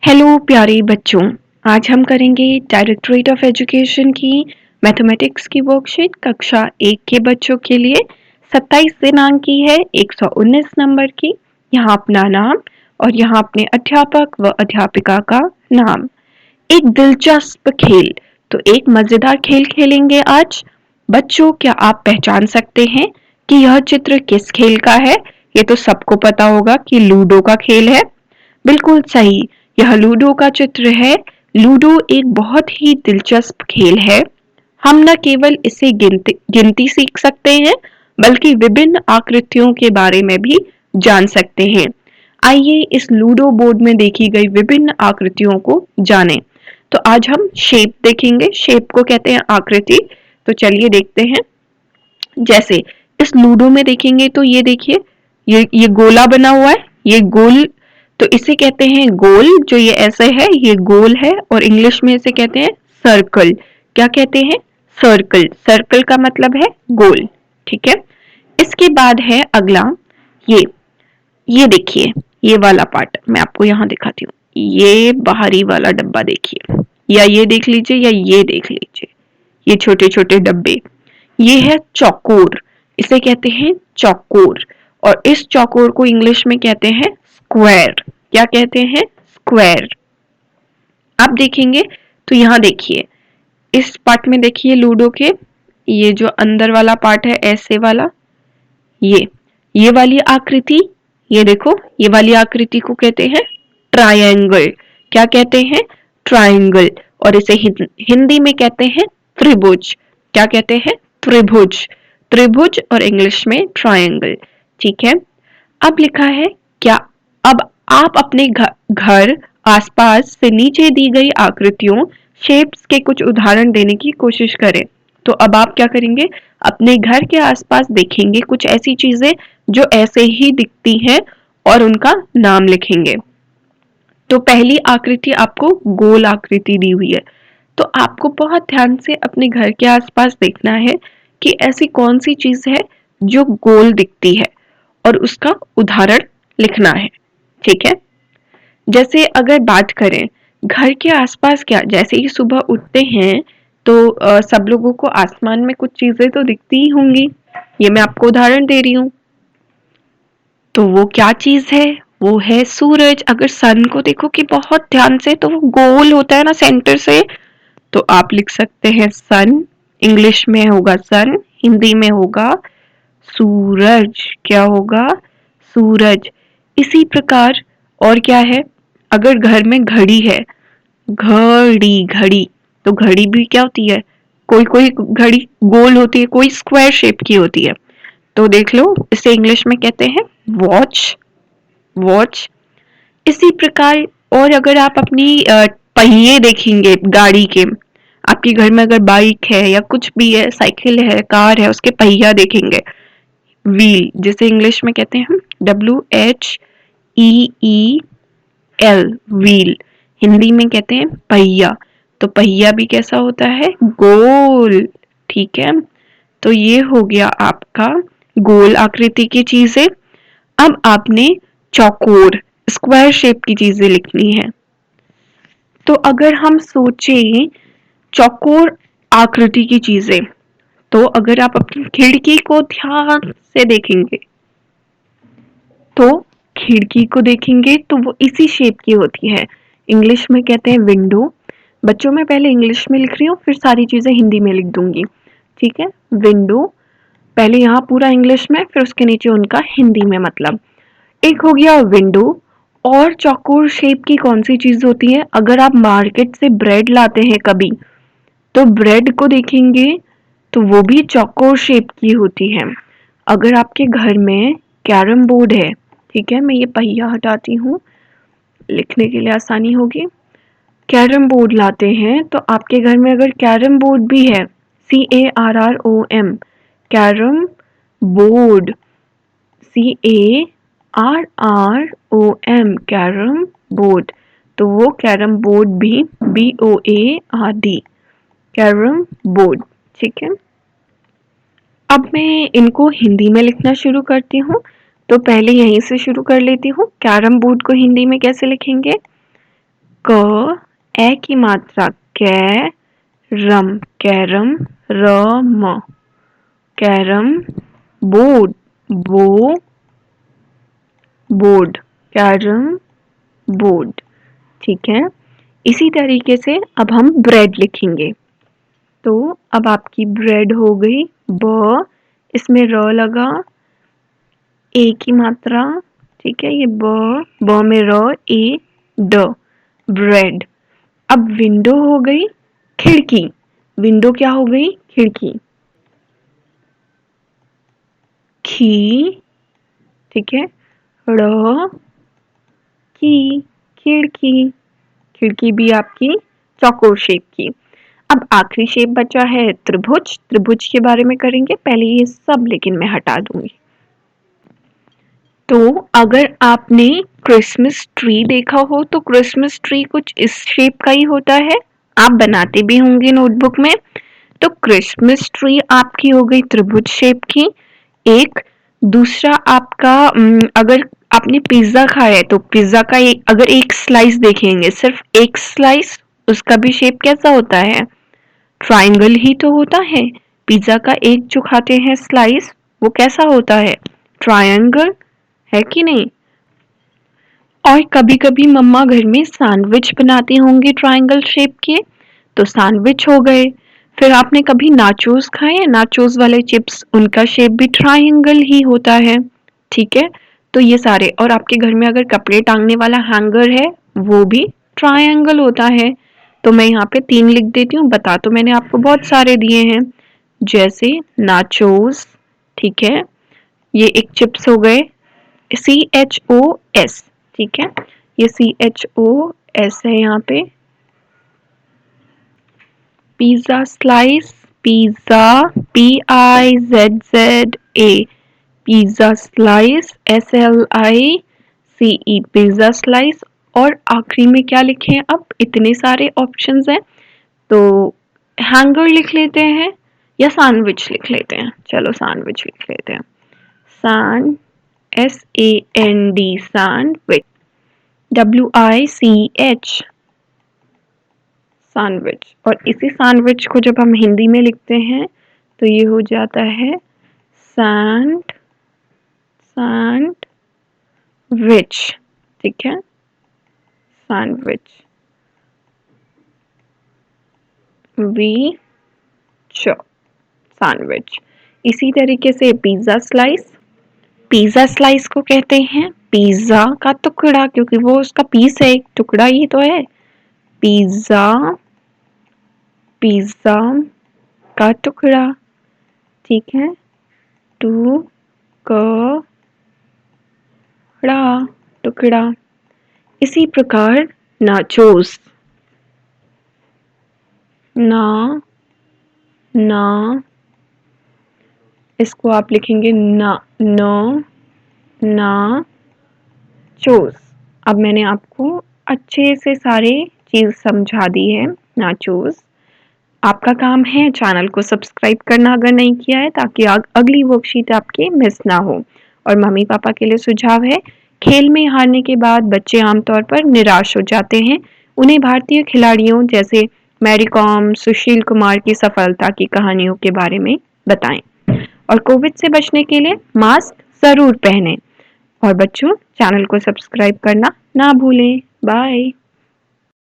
Hello प्यारे बच्चों। आज हम करेंगे डायरेक्टरेट ऑफ एजुकेशन की मैथमेटिक्स की वर्कशीट कक्षा 1 के बच्चों के लिए 27 दिनांक की है, 119 नंबर की। यहाँ अपना नाम और यहाँ अपने अध्यापक व अध्यापिका का नाम। एक दिलचस्प खेल, तो एक मजेदार खेल खेलेंगे आज। बच्चों, क्या आप पहचान सकते हैं कि यह चित्र किस खेल का है? ये तो सबको पता होगा कि लूडो का खेल है। बिल्कुल सही, यह लूडो का चित्र है। लूडो एक बहुत ही दिलचस्प खेल है। हम न केवल इसे गिनती गिनती सीख सकते हैं, बल्कि विभिन्न आकृतियों के बारे में भी जान सकते हैं। आइए इस लूडो बोर्ड में देखी गई विभिन्न आकृतियों को जानें। तो आज हम शेप देखेंगे। शेप को कहते हैं आकृति। तो चलिए देखते हैं। जैसे इस लूडो में देखेंगे तो ये देखिए, ये गोला बना हुआ है। ये गोल, तो इसे कहते हैं गोल। जो ये ऐसे है ये गोल है, और इंग्लिश में इसे कहते हैं सर्कल। क्या कहते हैं? सर्कल। सर्कल का मतलब है गोल। ठीक है। इसके बाद है अगला, ये ये देखिए, ये वाला पार्ट मैं आपको यहाँ दिखाती हूँ। ये बाहरी वाला डब्बा देखिए, या ये देख लीजिए या ये देख लीजिए, ये छोटे छोटे डब्बे। ये है चौकोर। इसे कहते हैं चौकोर, और इस चौकोर को इंग्लिश में कहते हैं स्क्वायर। क्या कहते हैं? स्क्वायर। आप देखेंगे तो यहाँ देखिए, इस पार्ट में देखिए लूडो के, ये जो अंदर वाला पार्ट है ऐसे वाला, ये वाली आकृति, ये देखो, ये वाली आकृति को कहते हैं ट्रायंगल। क्या कहते हैं? ट्रायंगल। और इसे हिंदी में कहते हैं त्रिभुज। क्या कहते हैं? त्रिभुज। त्रिभुज और इंग्लिश में ट्रायंगल। ठीक है। अब लिखा है क्या? अब आप अपने घर आसपास से नीचे दी गई आकृतियों, शेप्स के कुछ उदाहरण देने की कोशिश करें। तो अब आप क्या करेंगे? अपने घर के आसपास देखेंगे कुछ ऐसी चीजें जो ऐसे ही दिखती हैं, और उनका नाम लिखेंगे। तो पहली आकृति आपको गोल आकृति दी हुई है। तो आपको बहुत ध्यान से अपने घर के आसपास देखना है कि ऐसी कौन सी चीज है जो गोल दिखती है, और उसका उदाहरण लिखना है। ठीक है। जैसे अगर बात करें घर के आसपास, क्या जैसे ही सुबह उठते हैं तो सब लोगों को आसमान में कुछ चीजें तो दिखती ही होंगी। ये मैं आपको उदाहरण दे रही हूँ। तो वो क्या चीज है? वो है सूरज। अगर सन को देखो कि बहुत ध्यान से, तो वो गोल होता है ना सेंटर से। तो आप लिख सकते हैं सन। इंग्लिश में होगा सन, हिंदी में होगा सूरज। क्या होगा? सूरज। इसी प्रकार और क्या है? अगर घर में घड़ी है, घड़ी घड़ी, तो घड़ी भी क्या होती है? कोई कोई घड़ी गोल होती है, कोई स्क्वायर शेप की होती है। तो देख लो, इसे इंग्लिश में कहते हैं वॉच। वॉच। इसी प्रकार, और अगर आप अपनी पहिए देखेंगे गाड़ी के, आपके घर में अगर बाइक है या कुछ भी है, साइकिल है, कार है, उसके पहिया देखेंगे, व्हील, जिसे इंग्लिश में कहते हैं हम WHEEL, व्हील। हिंदी में कहते हैं पहिया। तो पहिया भी कैसा होता है? गोल। ठीक है। तो ये हो गया आपका गोल आकृति की चीजें। अब आपने चौकोर, स्क्वायर शेप की चीजें लिखनी है। तो अगर हम सोचें चौकोर आकृति की चीजें, तो अगर आप अपनी खिड़की को ध्यान से देखेंगे, तो खिड़की को देखेंगे तो वो इसी शेप की होती है। इंग्लिश में कहते हैं विंडो। बच्चों, मैं पहले इंग्लिश में लिख रही हूँ, फिर सारी चीजें हिंदी में लिख दूंगी। ठीक है। विंडो, पहले यहाँ पूरा इंग्लिश में, फिर उसके नीचे उनका हिंदी में मतलब। एक हो गया विंडो। और चौकोर शेप की कौन सी चीज होती है? अगर आप मार्केट से ब्रेड लाते हैं कभी, तो ब्रेड को देखेंगे तो वो भी चौकोर शेप की होती है। अगर आपके घर में कैरम बोर्ड है, ठीक है, मैं ये पहिया हटाती हूँ, लिखने के लिए आसानी होगी। कैरम बोर्ड लाते हैं, तो आपके घर में अगर कैरम बोर्ड भी है, CARROM, carrom board, CARROM, carrom board, तो वो कैरम बोर्ड भी BOARD, कैरम बोर्ड। ठीक है। अब मैं इनको हिंदी में लिखना शुरू करती हूँ। तो पहले यहीं से शुरू कर लेती हूँ। कैरम बोर्ड को हिंदी में कैसे लिखेंगे? क, ए की मात्रा कै, रम, कैरम, रम, कैरम, बोर्ड, बो, बोर्ड, कैरम बोर्ड। ठीक है, इसी तरीके से अब हम ब्रेड लिखेंगे। तो अब आपकी ब्रेड हो गई, ब, इसमें र लगा, ए की मात्रा, ठीक है, ये ब में र, ए, ड, ब्रेड। अब विंडो हो गई खिड़की, विंडो क्या हो गई, खिड़की, खी, ठीक है, ड़, की, खिड़की, खिड़की भी आपकी चौकोर शेप की। अब आखिरी शेप बचा है त्रिभुज, त्रिभुज के बारे में करेंगे, पहले ये सब लेकिन मैं हटा दूंगी। तो अगर आपने क्रिसमस ट्री देखा हो तो क्रिसमस ट्री कुछ इस शेप का ही होता है, आप बनाते भी होंगे नोटबुक में। तो क्रिसमस ट्री आपकी हो गई त्रिभुज शेप की एक। दूसरा आपका अगर आपने पिज्जा खाया है तो पिज्जा का अगर एक स्लाइस देखेंगे, सिर्फ एक स्लाइस, उसका भी शेप कैसा होता है, ट्रायंगल ही तो होता है। पिज्जा का एक जो खाते हैं स्लाइस, वो कैसा होता है, ट्रायंगल, है कि नहीं। और कभी कभी मम्मा घर में सैंडविच बनाती होंगी ट्रायंगल शेप के, तो सैंडविच हो गए। फिर आपने कभी नाचोस खाए, नाचोस वाले चिप्स, उनका शेप भी ट्रायंगल ही होता है। ठीक है, तो ये सारे, और आपके घर में अगर कपड़े टांगने वाला हैंगर है, वो भी ट्रायंगल होता है। तो मैं यहाँ पे 3 लिख देती हूँ, बता तो मैंने आपको बहुत सारे दिए हैं, जैसे नाचोस, ठीक है, ये एक चिप्स हो गए, CHOS, ठीक है, ये CHOS है यहाँ पे। Pizza slice, pizza, PIZZA, pizza slice, SLICE, pizza slice. और आखिरी में क्या लिखें, अब इतने सारे ऑप्शंस हैं, तो हैंगर लिख लेते हैं या सैंडविच लिख लेते हैं, चलो सैंडविच लिख लेते हैं, sand, SAND, sandwich, WICH, sandwich. और इसी सैंडविच को जब हम हिंदी में लिखते हैं तो ये हो जाता है सैंड, सैंडविच, ठीक है, सैंडविच, सैंडविच। इसी तरीके से पिज्जा स्लाइस, पिज्जा स्लाइस को कहते हैं पिज्जा का टुकड़ा, क्योंकि वो उसका पीस है, एक टुकड़ा ही तो है, पिज्जा, पिज्जा का टुकड़ा, ठीक है, टुकड़ा, टुकड़ा। इसी प्रकार नाचोस, ना, इसको आप लिखेंगे ना, नो, ना, चोस। अब मैंने आपको अच्छे से सारे चीज समझा दी है, नाचोस। आपका काम है चैनल को सब्सक्राइब करना अगर नहीं किया है, ताकि अगली वर्कशीट आपकी मिस ना हो। और मम्मी पापा के लिए सुझाव है, खेल में हारने के बाद बच्चे आमतौर पर निराश हो जाते हैं, उन्हें भारतीय खिलाड़ियों जैसे मैरी कॉम, सुशील कुमार की सफलता की कहानियों के बारे में बताएं। और कोविड से बचने के लिए मास्क जरूर पहनें। और बच्चों, चैनल को सब्सक्राइब करना ना भूलें। बाय।